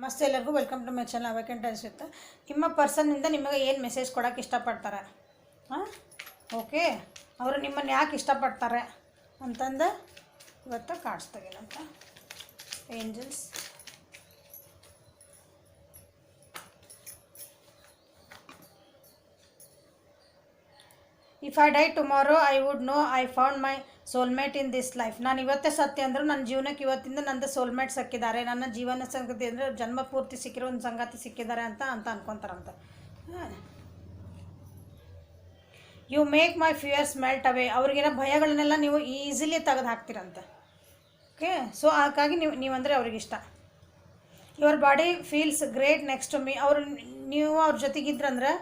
ನಮಸ್ತೆ ಎಲ್ಲರಿಗೂ welcome to my channel vacant ಅನಿಸುತ್ತೆ. ನಿಮ್ಮ ಪರ್ಸನ್ನಿಂದ ನಿಮಗೆ ಏನು ಮೆಸೇಜ್ ಕೊಡೋಕ್ಕೆ ಇಷ್ಟಪಡ್ತಾರೆ, ಓಕೆ, ಅವರು ನಿಮ್ಮನ್ನು ಯಾಕೆ ಇಷ್ಟಪಡ್ತಾರೆ ಅಂತಂದು ಇವತ್ತು ಕಾರ್ಡ್ಸ್ ತೆಗೆನಂತ. Angels, if I die tomorrow I would know I found my soulmate in this life. ನಾನು ಇವತ್ತೇ ಸತ್ಯ ಅಂದರೂ ನನ್ನ ಜೀವನಕ್ಕೆ ಇವತ್ತಿಂದ ನಂದು ಸೋಲ್ಮೇಟ್ ಸಿಕ್ಕಿದ್ದಾರೆ, ನನ್ನ ಜೀವನ ಸಂಗತಿ ಅಂದರೆ ಜನ್ಮ ಪೂರ್ತಿ ಸಿಕ್ಕಿರೋ ಒಂದು ಸಂಗಾತಿ ಸಿಕ್ಕಿದ್ದಾರೆ ಅಂತ ಅನ್ಕೊತಾರಂತ. You make my fears melt away. ಅವ್ರಿಗಿರೋ ಭಯಗಳನ್ನೆಲ್ಲ ನೀವು ಈಸಿಲಿ ತೆಗೆದು ಹಾಕ್ತೀರಂತ. ಓಕೆ, ಸೊ ಹಾಗಾಗಿ ನೀವಂದರೆ ಅವ್ರಿಗಿಷ್ಟ. Your body feels great next to me. ನೀವು ಅವ್ರ ಜೊತೆಗಿದ್ರಂದ್ರೆ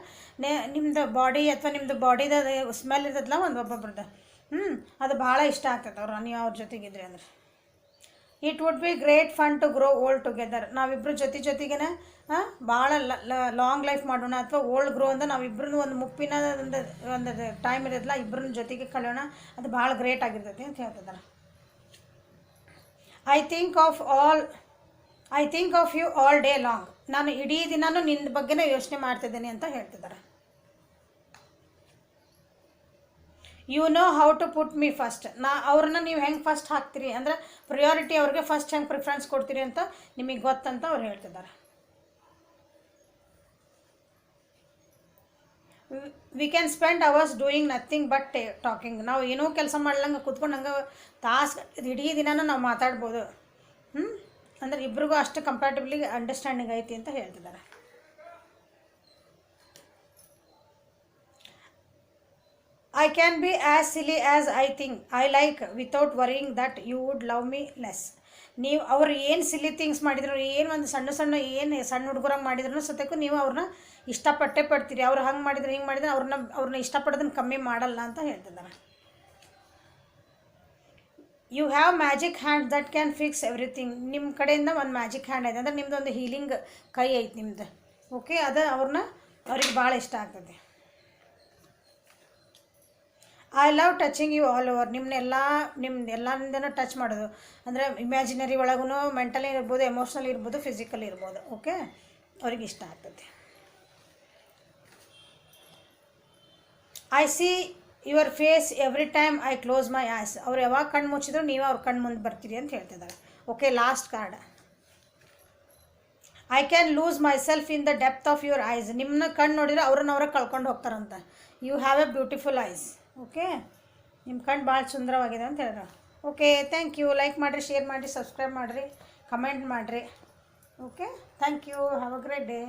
ನಿಮ್ಮದು ಬಾಡಿ ಅಥವಾ ನಿಮ್ಮದು ಬಾಡಿದ ಸ್ಮೆಲ್ ಇರ್ತದಲ್ಲ ಒಬ್ಬೊಬ್ರದ್ದು, ಅದು ಭಾಳ ಇಷ್ಟ ಆಗ್ತದೆ ನೀವು ಅವ್ರ ಜೊತೆಗಿದ್ರಿ ಅಂದ್ರೆ. It would be great fun to grow old together. ನಾವಿಬ್ಬರು ಜೊತೆಗೇ ಭಾಳ ಲಾಂಗ್ ಲೈಫ್ ಮಾಡೋಣ ಅಥವಾ ಓಲ್ಡ್ ಗ್ರೋ ಅಂತ ನಾವಿಬ್ಬರೂ ಒಂದು ಮುಪ್ಪಿನ ಒಂದು ಟೈಮ್ ಇರೋದಿಲ್ಲ, ಇಬ್ಬರನ್ನ ಜೊತೆಗೆ ಕಳೆಯೋಣ, ಅದು ಭಾಳ ಗ್ರೇಟ್ ಆಗಿರ್ತೈತಿ ಅಂತ ಹೇಳ್ತಿದ್ದಾರೆ. I think of you all day long. ನಾನು ಇಡೀ ದಿನಾನು ನಿನ್ನ ಬಗ್ಗೆನೇ ಯೋಚನೆ ಮಾಡ್ತಿದ್ದೀನಿ ಅಂತ ಹೇಳ್ತಿದ್ದಾರೆ. You know how to put me first. ಅವ್ರನ್ನ ನೀವು ಹೆಂಗೆ ಫಸ್ಟ್ ಹಾಕ್ತೀರಿ ಅಂದರೆ ಪ್ರಿಯಾರಿಟಿ ಅವ್ರಿಗೆ ಫಸ್ಟ್ ಹೆಂಗೆ ಪ್ರಿಫರೆನ್ಸ್ ಕೊಡ್ತೀರಿ ಅಂತ ನಿಮಗೆ ಗೊತ್ತಂತ ಅವ್ರು ಹೇಳ್ತಿದ್ದಾರೆ. We can spend hours doing nothing but talking. ನಾವು ಏನೋ ಕೆಲಸ ಮಾಡ್ಲಂಗೆ ಕೂತ್ಕೊಂಡು ಹಂಗೆ ಇಡೀ ದಿನಾನು ನಾವು ಮಾತಾಡ್ಬೋದು. ಅಂದರೆ ಇಬ್ರಿಗೂ ಅಷ್ಟು ಕಂಪ್ಯಾಟಬ್ಲಿ ಅಂಡರ್ಸ್ಟ್ಯಾಂಡಿಂಗ್ ಐತಿ ಅಂತ ಹೇಳ್ತಿದ್ದಾರೆ. I can be as silly as I think I like without worrying that you would love me less. ನೀವು ಅವ್ರು ಏನು ಸಿಲಿ ಥಿಂಗ್ಸ್ ಮಾಡಿದ್ರು, ಏನು ಒಂದು ಸಣ್ಣ ಹುಡುಗರಂಗೆ ಮಾಡಿದ್ರು ಸತ್ಯಕ್ಕೂ ನೀವು ಅವ್ರನ್ನ ಇಷ್ಟಪಟ್ಟೇ ಪಡ್ತೀರಿ. ಅವ್ರು ಹಂಗೆ ಮಾಡಿದ್ರೆ ಹಿಂಗೆ ಮಾಡಿದ್ರೆ ಅವ್ರನ್ನ ಇಷ್ಟಪಡೋದನ್ನು ಕಮ್ಮಿ ಮಾಡಲ್ಲ ಅಂತ ಹೇಳ್ತಿದ್ದಾರೆ. You have magic hand that can fix everything. ನಿಮ್ಮ ಕಡೆಯಿಂದ ಒಂದು ಮ್ಯಾಜಿಕ್ ಹ್ಯಾಂಡ್ ಐತೆ ಅಂದರೆ ನಿಮ್ದು ಒಂದು ಹೀಲಿಂಗ್ ಕೈ ಐತೆ ನಿಮ್ದು. ಓಕೆ, ಅದು ಅವ್ರಿಗೆ ಭಾಳ ಇಷ್ಟ ಆಗ್ತದೆ. I love touching you all over. ನಿಮ್ದೆಲ್ಲದಿಂದನೂ ಟಚ್ ಮಾಡೋದು ಅಂದರೆ ಇಮ್ಯಾಜಿನರಿ ಒಳಗೂ ಮೆಂಟಲಿ ಇರ್ಬೋದು, ಎಮೋಷ್ನಲ್ ಇರ್ಬೋದು, ಫಿಸಿಕಲಿ ಇರ್ಬೋದು. ಓಕೆ, ಅವ್ರಿಗೆ ಇಷ್ಟ ಆಗ್ತದೆ. I see your face every time I close my eyes. ಅವ್ರು ಯಾವಾಗ ಕಣ್ಣು ಮುಚ್ಚಿದ್ರು ನೀವು ಅವ್ರ ಕಣ್ಣು ಮುಂದೆ ಬರ್ತೀರಿ ಅಂತ ಹೇಳ್ತಿದ್ದಾರೆ. Okay, last card. I can lose myself in the depth of your eyes. ನಿಮ್ಮನ್ನ ಕಣ್ಣು ನೋಡಿದ್ರೆ ಅವ್ರನ್ನ ಕಳ್ಕೊಂಡು ಹೋಗ್ತಾರಂತ. You have a beautiful eyes. Okay, ನಿಮ್ಮ ಕಣ್ಣು ಭಾಳ ಸುಂದರವಾಗಿದೆ ಅಂತ ಹೇಳಿದ್ರು. Okay, thank you. ಲೈಕ್ ಮಾಡಿರಿ, ಶೇರ್ ಮಾಡಿರಿ, ಸಬ್ಸ್ಕ್ರೈಬ್ ಮಾಡಿರಿ, ಕಮೆಂಟ್ ಮಾಡಿರಿ. Okay, thank you. Have a great day.